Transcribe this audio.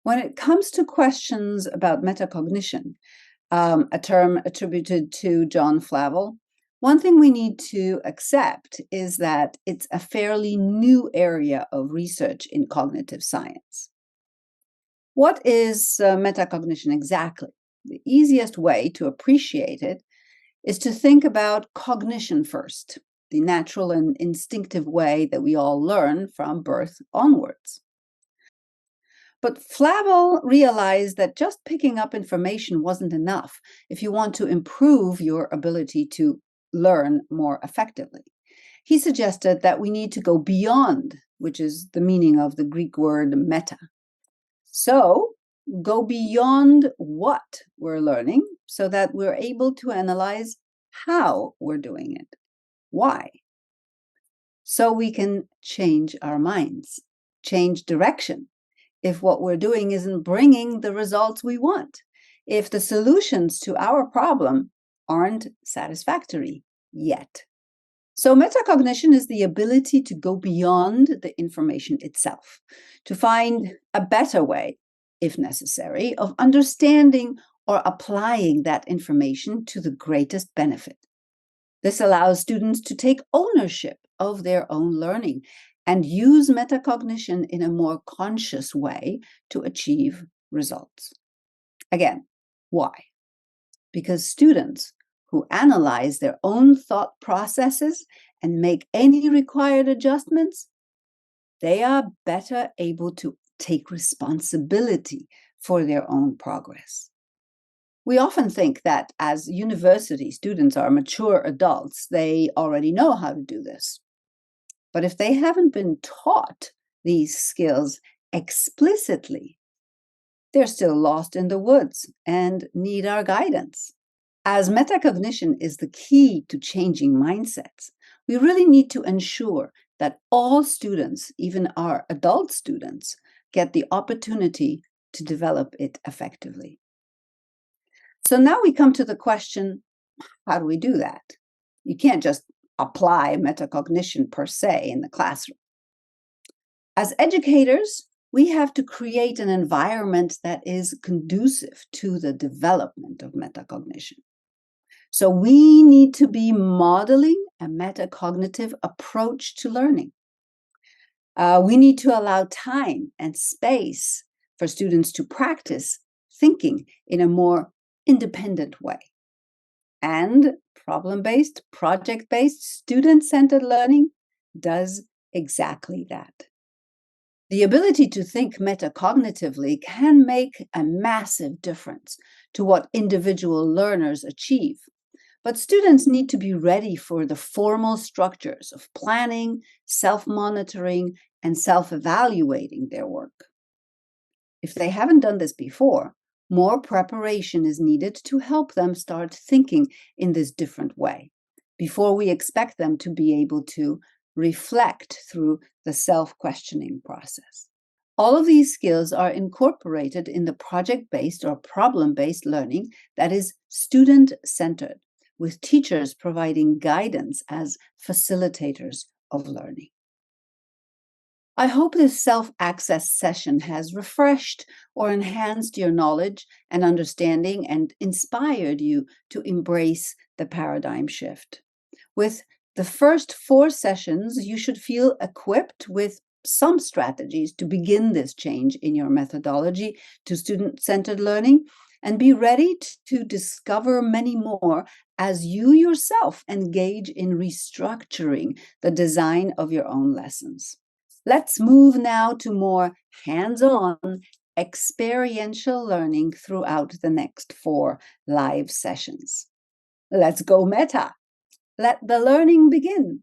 When it comes to questions about metacognition, a term attributed to John Flavel, one thing we need to accept is that it's a fairly new area of research in cognitive science. What is metacognition exactly? The easiest way to appreciate it is to think about cognition first, the natural and instinctive way that we all learn from birth onwards. But Flavel realized that just picking up information wasn't enough if you want to improve your ability to learn more effectively. He suggested that we need to go beyond, which is the meaning of the Greek word meta. So, go beyond what we're learning so that we're able to analyze how we're doing it. Why? So we can change our minds, change direction if what we're doing isn't bringing the results we want, if the solutions to our problem aren't satisfactory yet. So metacognition is the ability to go beyond the information itself, to find a better way, if necessary, of understanding or applying that information to the greatest benefit. This allows students to take ownership of their own learning and use metacognition in a more conscious way to achieve results. Again, why? Because students who analyze their own thought processes and make any required adjustments, they are better able to take responsibility for their own progress. We often think that as university students are mature adults, they already know how to do this. But if they haven't been taught these skills explicitly, they're still lost in the woods and need our guidance. As metacognition is the key to changing mindsets, we really need to ensure that all students, even our adult students, get the opportunity to develop it effectively. So now we come to the question, how do we do that? You can't just apply metacognition per se in the classroom. As educators, we have to create an environment that is conducive to the development of metacognition. So we need to be modeling a metacognitive approach to learning. We need to allow time and space for students to practice thinking in a more independent way. And problem-based, project-based, student-centered learning does exactly that. The ability to think metacognitively can make a massive difference to what individual learners achieve. But students need to be ready for the formal structures of planning, self-monitoring, and self-evaluating their work. If they haven't done this before, more preparation is needed to help them start thinking in this different way before we expect them to be able to reflect through the self-questioning process. All of these skills are incorporated in the project-based or problem-based learning that is student-centered, with teachers providing guidance as facilitators of learning. I hope this self-access session has refreshed or enhanced your knowledge and understanding and inspired you to embrace the paradigm shift. With the first 4 sessions, you should feel equipped with some strategies to begin this change in your methodology to student-centered learning, and be ready to discover many more as you yourself engage in restructuring the design of your own lessons. Let's move now to more hands-on, experiential learning throughout the next 4 live sessions. Let's go meta. Let the learning begin.